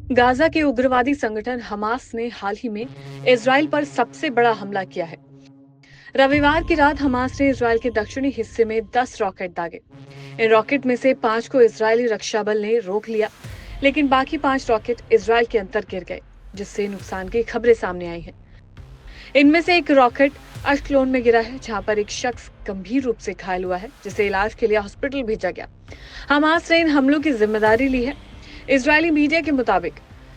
Gaza के उग्रवादी संगठन हमास ने हाल ही में इजराइल पर सबसे बड़ा हमला किया है। रविवार की रात हमास ने इजराइल के दक्षिणी हिस्से में 10 रॉकेट दागे। इन रॉकेट में से 5 को इजरायली रक्षा बल ने रोक लिया, लेकिन बाकी 5 रॉकेट इजराइल के अंदर गिर गए, जिससे नुकसान की खबरें सामने आई हैं। इनमें से एक रॉकेट अश्कलोन में गिरा है, जहां पर एक शख्स गंभीर रूप से घायल हुआ है, जिसे इलाज के लिए हॉस्पिटल भेजा गया। हमास ने इन हमलों की जिम्मेदारी ली है। इजरायली मीडिया के मुताबिक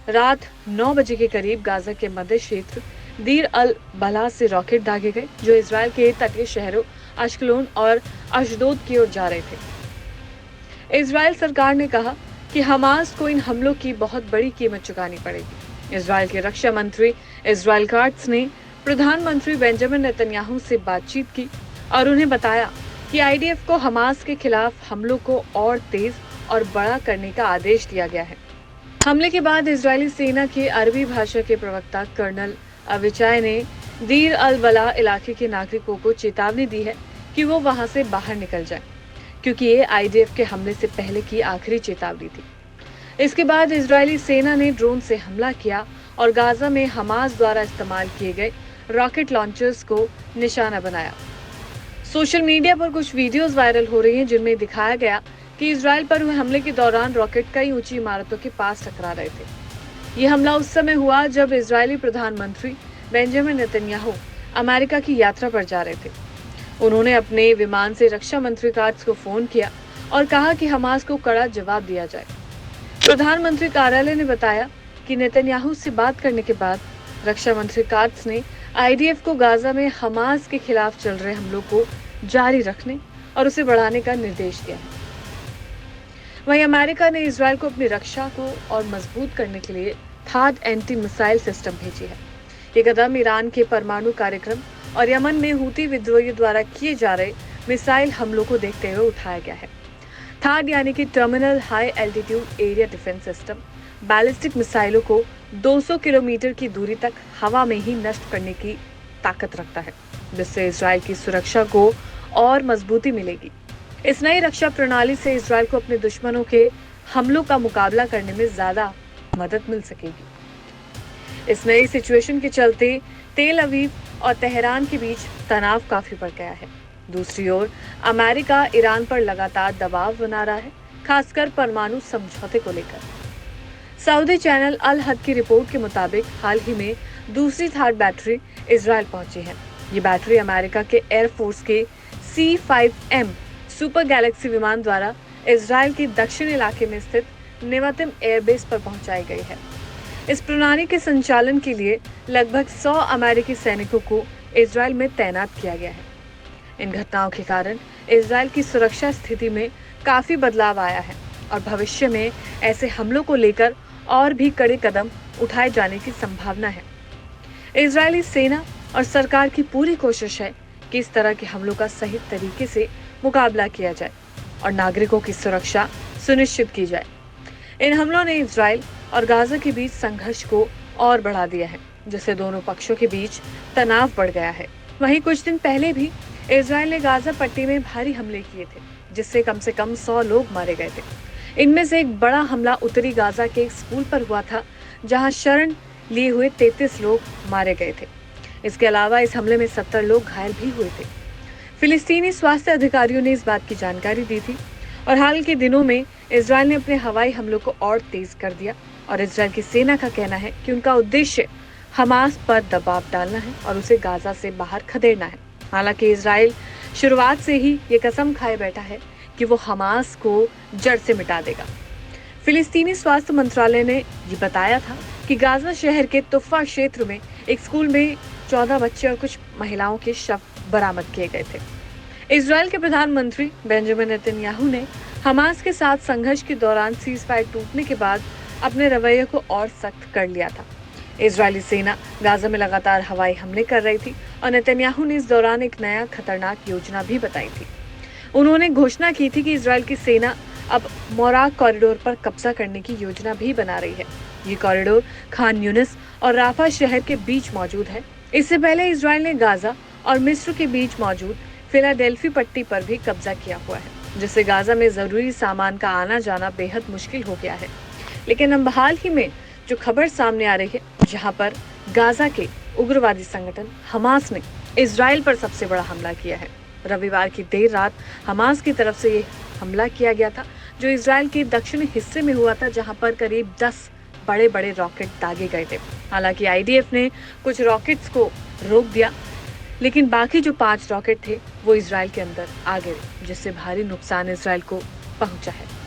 रात 9 बजे के करीब गाजा के मध्य क्षेत्र दीर अल बला से रॉकेट दागे गए, जो इजराइल के तटीय शहरों अश्कलोन और अशदोद की ओर जा रहे थे। इजराइल सरकार ने कहा कि हमास को इन हमलों की बहुत बड़ी कीमत चुकानी पड़ेगी। इजराइल के रक्षा मंत्री इजराइल काट्ज ने प्रधानमंत्री बेंजामिन नेतन्याहू से बातचीत की और उन्हें बताया कि आईडीएफ को हमास के खिलाफ हमलों को और तेज और बड़ा करने का आदेश दिया गया है। हमले के बाद इजरायली सेना के अरबी भाषा के प्रवक्ता कर्नल अविचाय ने दीर अल बला इलाके के नागरिकों को चेतावनी दी है कि वो वहां से बाहर निकल जाएं, क्योंकि ये आईडीएफ के हमले से पहले की आखिरी चेतावनी थी। इसके बाद इजरायली सेना ने ड्रोन से हमला किया और गाजा में हमास द्वारा इस्तेमाल किए गए रॉकेट लॉन्चर्स को निशाना बनाया। सोशल मीडिया पर कुछ वीडियोस वायरल हो रही हैं, जिनमें दिखाया गया कि इजराइल पर हुए हमले के दौरान रॉकेट कई ऊंची इमारतों के पास टकरा रहे थे। ये हमला उस समय हुआ जब इजरायली प्रधानमंत्री बेंजामिन नेतन्याहू अमेरिका की यात्रा पर जा रहे थे। उन्होंने अपने विमान से रक्षा मंत्री काट्ज को फोन किया और कहा कि हमास को कड़ा जवाब दिया जाए। प्रधानमंत्री कार्यालय ने बताया कि नेतन्याहू से बात करने के बाद रक्षा मंत्री काट्ज ने आईडीएफ को गाजा में हमास के खिलाफ चल रहे हमलों को जारी रखने और उसे बढ़ाने का निर्देश दिया है। वहीं अमेरिका ने इजराइल को अपनी रक्षा को और मजबूत करने के लिए थाड एंटी मिसाइल सिस्टम भेजी है। ये कदम ईरान के परमाणु कार्यक्रम और यमन में हूती विद्रोहियों द्वारा किए जा रहे मिसाइल हमलों को देखते हुए उठाया गया है। थाड यानी कि terminal high altitude area defence system ballistic मिसाइलों को 200 किलोमीटर की दूरी तक हवा में ही नष्ट करने की ताकत रखता है, जिससे इजराइल की सुरक्षा को और मजबूती मिलेगी। इस नई रक्षा प्रणाली से इजराइल को अपने दुश्मनों के हमलों का मुकाबला करने में ज्यादा मदद मिल सकेगी। इस नई सिचुएशन के चलते तेल अवीव और तेहरान के बीच तनाव काफी बढ़ गया है। दूसरी ओर अमेरिका ईरान पर लगातार दबाव बना रहा है, खासकर परमाणु समझौते को लेकर। सऊदी चैनल अल हद की रिपोर्ट के मुताबिक हाल ही में दूसरी थाड बैटरी इजराइल पहुंची है। ये बैटरी अमेरिका के एयरफोर्स के C-5M सुपर गैलेक्सी विमान द्वारा इजराइल के दक्षिणी इलाके में स्थित नेवातिम एयरबेस पर पहुंचाई गई है। इस प्रणाली के संचालन के लिए लगभग 100 अमेरिकी सैनिकों को इजराइल में तैनात किया गया है। इन घटनाओं के कारण इजराइल की सुरक्षा स्थिति में काफी बदलाव आया है और भविष्य में ऐसे हमलों को लेकर और भी कड़े कदम उठाए जाने की संभावना है। इजरायली सेना और सरकार की पूरी कोशिश है कि इस तरह के हमलों का सही तरीके से मुकाबला किया जाए और नागरिकों की सुरक्षा सुनिश्चित की जाए। इन हमलों ने इजराइल और गाजा के बीच संघर्ष को और बढ़ा दिया है, जिससे दोनों पक्षों के बीच तनाव बढ़ गया है। वहीं कुछ दिन पहले भी इजराइल ने गाजा पट्टी में भारी हमले किए थे, जिससे कम से कम 100 लोग मारे गए थे। इनमें से एक बड़ा हमला उत्तरी गाजा के एक स्कूल पर हुआ था, जहां शरण लिए हुए 33 लोग मारे गए थे। इसके अलावा इस हमले में 70 लोग घायल भी हुए थे। फिलिस्तीनी स्वास्थ्य अधिकारियों ने इस बात की जानकारी दी थी और हाल के दिनों में इजराइल ने अपने हवाई हमलों को और तेज कर दिया और इजराइल की सेना का कहना है कि उनका उद्देश्य हमास पर दबाव डालना है और उसे गाजा से बाहर खदेड़ना है। हालांकि इजराइल शुरुआत से ही ये कसम खाए बैठा है कि वो हमास को जड़ से मिटा देगा। फिलिस्तीनी स्वास्थ्य मंत्रालय ने ये बताया था कि गाजा शहर के तुफा क्षेत्र में एक स्कूल में 14 बच्चे और कुछ महिलाओं के शव बरामद किए गए थे। इजराइल के प्रधानमंत्री बेंजामिन नेतन्याहू ने हमास के साथ संघर्ष के दौरान सीज़फायर टूटने के बाद अपने रवैये को और सख्त कर लिया था। इजरायली सेना गाजा में लगातार हवाई हमले कर रही थी और नेतन्याहू ने इस दौरान एक नया खतरनाक योजना भी बताई थी। उन्होंने घोषणा की थी कि इजराइल की सेना अब मोराक कॉरिडोर पर कब्जा करने की योजना भी बना रही है। ये कॉरिडोर खान यूनिस और राफा शहर के बीच मौजूद है। इससे पहले इजराइल ने गाजा और मिस्र के बीच मौजूद फिलाडेल्फी पट्टी पर भी कब्जा किया हुआ है, जिससे गाजा में जरूरी सामान का आना जाना बेहद मुश्किल हो गया है। लेकिन अब हाल ही में जो खबर सामने आ रही है, जहां पर गाजा के उग्रवादी संगठन हमास ने इजराइल पर सबसे बड़ा हमला किया है। रविवार की देर रात हमास की तरफ से ये हमला किया गया था, जो इजराइल के दक्षिणी हिस्से में हुआ था, जहां पर करीब 10 बड़े बड़े रॉकेट दागे गए थे। हालांकि आईडीएफ ने कुछ रॉकेट्स को रोक दिया, लेकिन बाकी जो 5 रॉकेट थे वो इजराइल के अंदर आ गए, जिससे भारी नुकसान इजराइल को पहुंचा है।